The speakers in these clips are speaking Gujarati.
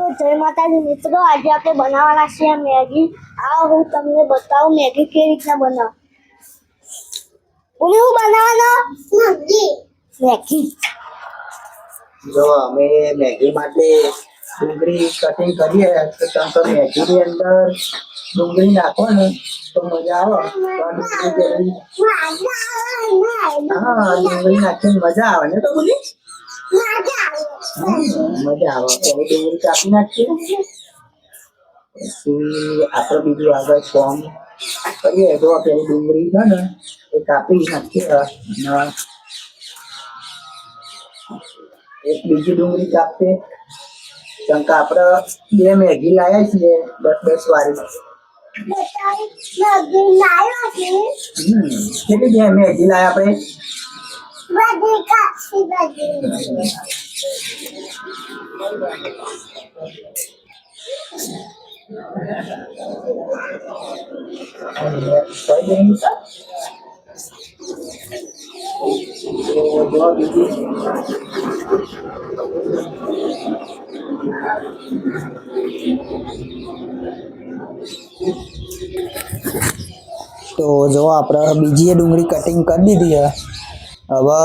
તો જય માતાજી મિત્રો, આજે આપણે બનાવવાના છીએ મેગી. આ હું તમને બતાવું મેગી કેવી રીતના બનાવ. ઓલી હું બનાવવાનો મેગી. જો અમે મેગી માટે ડુંગળી કટિંગ કરીએ તો તમે મેગીની અંદર ડુંગળી નાખો ને તો મજા આવે. હા, ડુંગળી નાખીને મજા આવે ને. તો બોલી મજા આવે. તો ડુંગળી કાપી નાખીએ, પછી આપણે બીજું આગળ ફોર્મ કરીએ. તો પેલી ડુંગળી છે ને એ કાપી નાખીએ અને એક બીજી ડુંગળી કાપીએ. કેમ કે આપણે બે મેગી લાવ્યા છીએ 10 વાળી. કેટલી બે મેગી લાવ્યા તો જો આપણે બીજી ડુંગળી કટિંગ કરી દીધી. હવે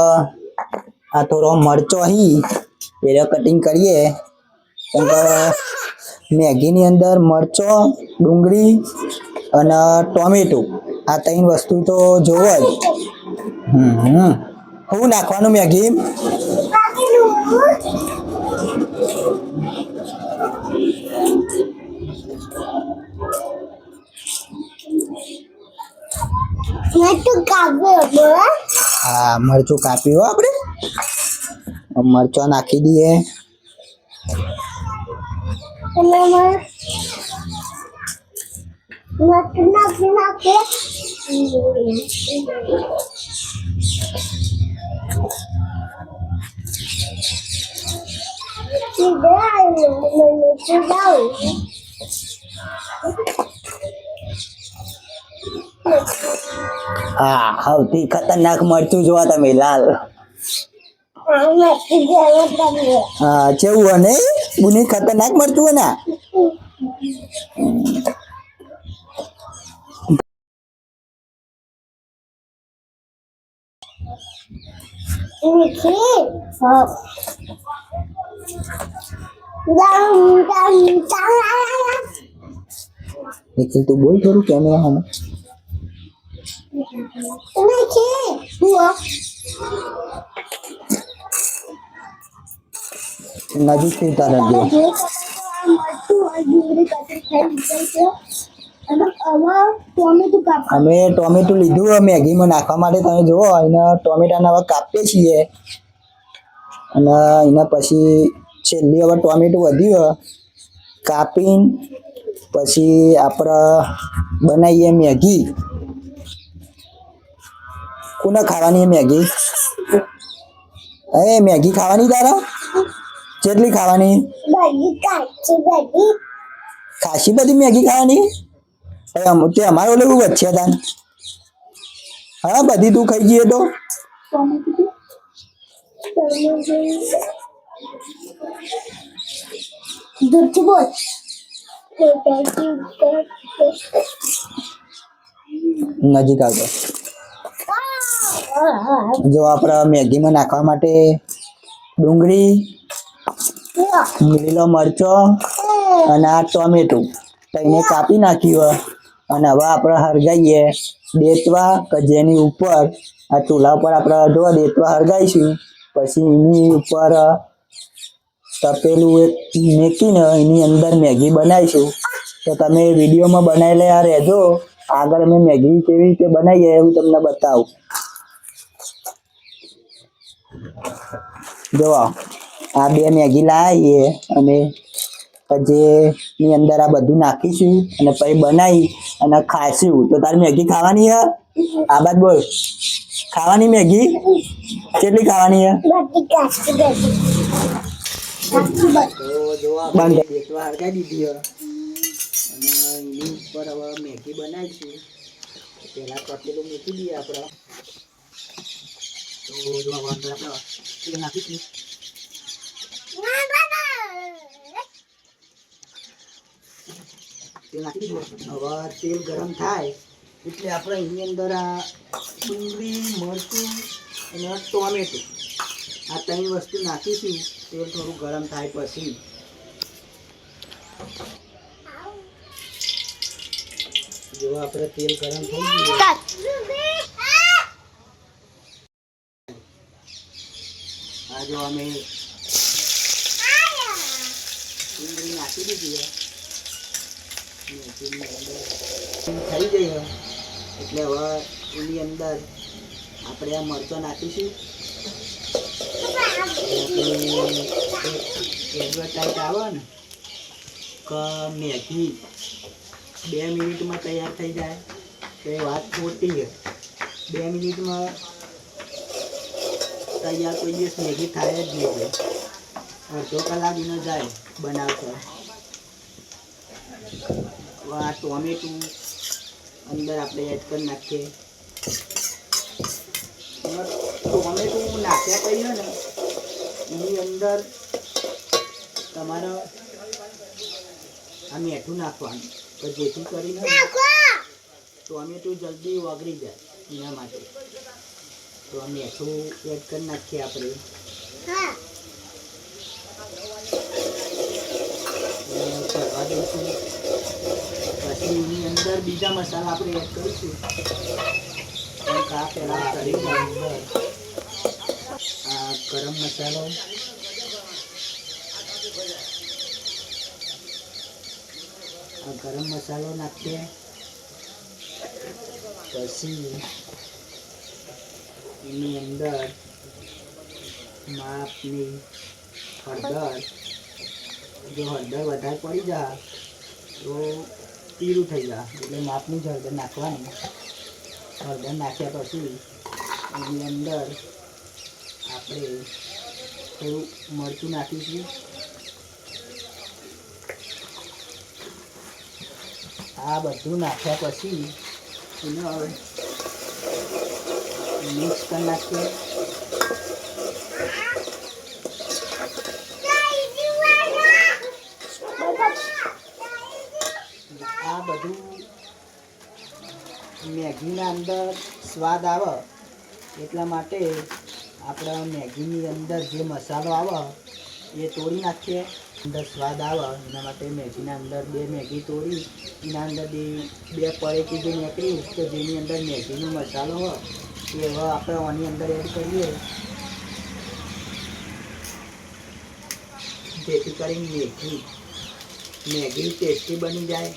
આ થોડો મરચો એટલે કટિંગ કરીએ. કેમ કે મેગીની અંદર મરચો, ડુંગળી અને ટોમેટું આ 3 વસ્તુ તો જોવો જ. શું નાખવાનું મેગી? હા, મરચું કાપ્યું આપણે. મરચો નાખી દઈએ. હા, સૌથી ખતરનાક મરચું જોવા તમે, લાલ. હા, કેવું હોય ને બુની? ખતરનાક મરચું હોય ને. નિખિલ તું બોલ થોડું કેમેરા સામે. નજીકથી તારે દે. અમે ટોમેટું લીધું મેગીમાં નાખવા માટે. તમે જુઓ એને ટોમેટાને હવે કાપીએ છીએ અને એના પછી છેલ્લી હવે ટોમેટું વધ્યું કાપીને પછી આપણે બનાવીએ મેગી. કોને ખાવાની મેગી? મેગી ખાવાની તારા? કેટલી ખાવાની? ખાસી બધી મેગી ખાવાની? તે અમારે ઓલે એવું વધશે તાન. હા, બધી તું ખાઈ જઈએ તો નજીક આવતો. જો આપણે મેગીમાં નાખવા માટે ડુંગળી, લીલો મરચો અને આ ટોમેટું તેને કાપી નાખ્યું. અને હવે આપણે હરગાઈએ દેતવા કે જેની ઉપર આ ચૂલા ઉપર આપણે જો દેતવા હરગાઈશું. પછી એની ઉપર તપેલું એક મેકીને એની અંદર મેગી બનાવીશું. તો તમે વિડીયોમાં બનાવેલા રહેજો. આગળ અમે મેગી કેવી રીતે બનાવીએ એવું તમને બતાવું. જો આ બે મેગી લાવીએ અને જેની અંદર આ બધું નાખીશું અને પછી બનાવી અને ખાઈશું. તો તારી મેગી ખાવાની હે? આ બાદ બોલ, ખાવાની મેગી? કેટલી ખાવાની હે? દેખવા હરગાઈ દીધી અને એની ઉપર હવે મેગી બનાવીશું. પેલા તપેલું મૂકી દઈએ આપણે. તો જો આપણે નાખીશું. તેલ નાખી દીધું. હવે તેલ ગરમ થાય એટલે આપણે એની અંદર આ ડુંગળી, મરચું અને ટોમેટું આ ત્રણ વસ્તુ નાખીશું. તેલ થોડું ગરમ થાય પછી જો આપણે તેલ ગરમ થઈ ગયું, આ જો અમે ડુંગળી નાખી દીધી થઈ ગઈ એટલે હવે એની અંદર આપણે આ મરચાં નાખીશું. એડવર્ટાઈઝ આવે ને કે મેગી 2 મિનિટમાં તૈયાર થઈ જાય તો એ વાત ખોટી છે. 2 મિનિટમાં તૈયાર કોઈ દિવસ મેગી થાય જ નહીં. અડધો કલાક એનો જાય બનાવતા. આ ટોમેટું અંદર આપણે એડ કરી નાખીએ. ટોમેટું નાખ્યા કહીએ ને એની અંદર તમારે આ મીઠું નાખવાનું તો જેથી કરીને ટોમેટું જલ્દી ઓગળી જાય એના માટે. તો આ મીઠું એડ કરી નાખીએ આપણે. કરવા દઈશું. પછી એની અંદર બીજા મસાલા આપણે એડ કરીશું. આ પહેલાં કરી અંદર આ ગરમ મસાલો, નાખીએ. પછી એની અંદર માપની હળદર. જો હળદર વધારે પડી જાય તો પીળું થઈ જાય એટલે માપની જ હળદર નાખવાની. હળદર નાખ્યા પછી એની અંદર આપણે થોડું મરચું નાખીશું. આ બધું નાખ્યા પછી એને મિક્સ કરી નાખીએ. આ બધું મેગીના અંદર સ્વાદ આવે એટલા માટે આપણે મેગીની અંદર જે મસાલો આવે એ તોડી નાખીએ. અંદર સ્વાદ આવે એના માટે મેગીના અંદર 2 મેગી તોડી એના અંદર 2 પળેથી જે નીકળી તો જેની અંદર મેગીનો મસાલો હોય એ હવે આપણે આની અંદર એડ કરીએ જેથી કરીને મેગી ટેસ્ટી બની જાય.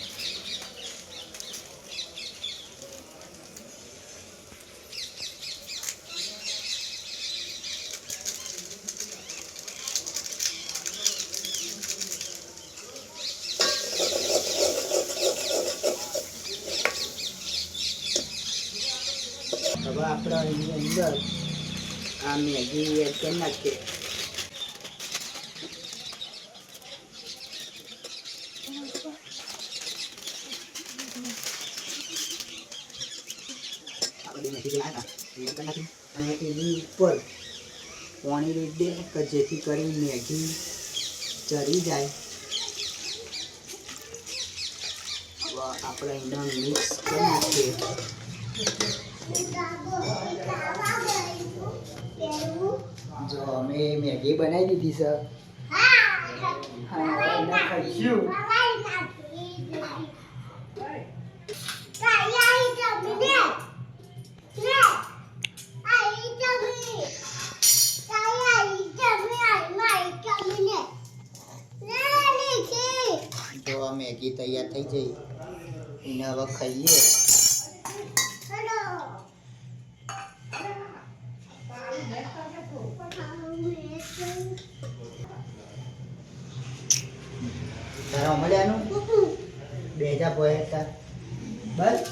હવે આપણે એની અંદર આ મેગી એડ કરી નાખીએ. અને એની ઉપર પાણી રેડી દે કે જેથી કરી મેગી ચડી જાય. હવે આપણે એને મિક્સ કરી નાખીએ. જો અમે મેગી બનાવી દીધી છે. ખાઈશું. જો મેગી તૈયાર થઈ જઈ એને હવે ખાઈએ. તારા મળ્યાનું બેજા પોયા હતા બસ.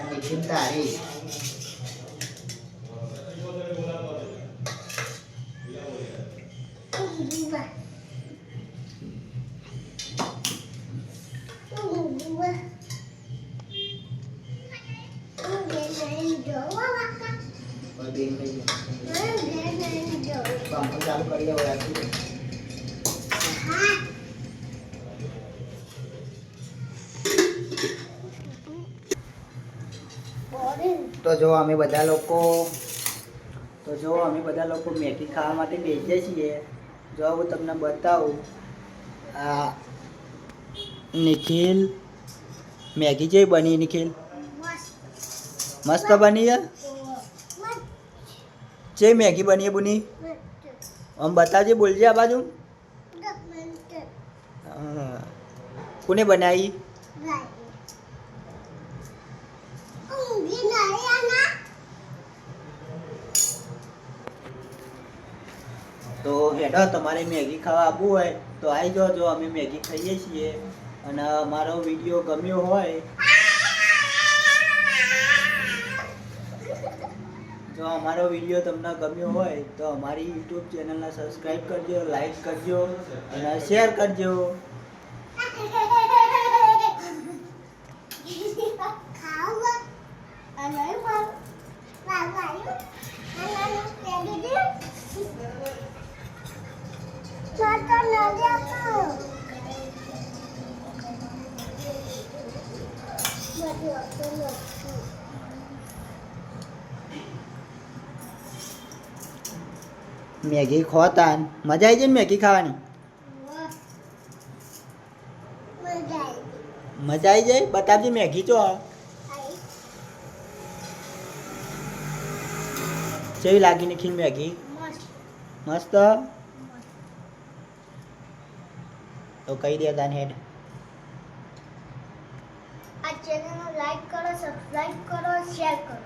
ટિફિન તારી पंखा चालू कर दिया તો જો અમે બધા લોકો મેગી ખાવા માટે બેસીએ છીએ. જો હું તમને બતાવું, આ નિખિલ મેગી જેવી બની. નિખિલ મસ્ત બની છે. જે મેગી બની બુની આમ બતાવજે, બોલજે આ બાજુ. હા. કોને બનાવી? તો હેડો, તમારે મેગી ખાવા આવવું હોય તો આવી જાઓ. જો અમે મેગી ખાઈએ છીએ અને અમારો વિડીયો ગમ્યો હોય, જો અમારો વિડીયો તમને ગમ્યો હોય તો અમારી યુટ્યુબ ચેનલને સબસ્ક્રાઈબ કરજો, લાઈક કરજો અને શેર કરજો. મેગી ખોતા મજા આવી જાય ને મેગી ખાવાની. મજા આવી જાય. બતાવજે મેગી ચો કેવી લાગી નિખિલ મેગી? મસ્ત. તો કહી દે તાન હેડ. આ ચેનલને લાઈક કરો, સબસ્ક્રાઇબ કરો, શેર કરો.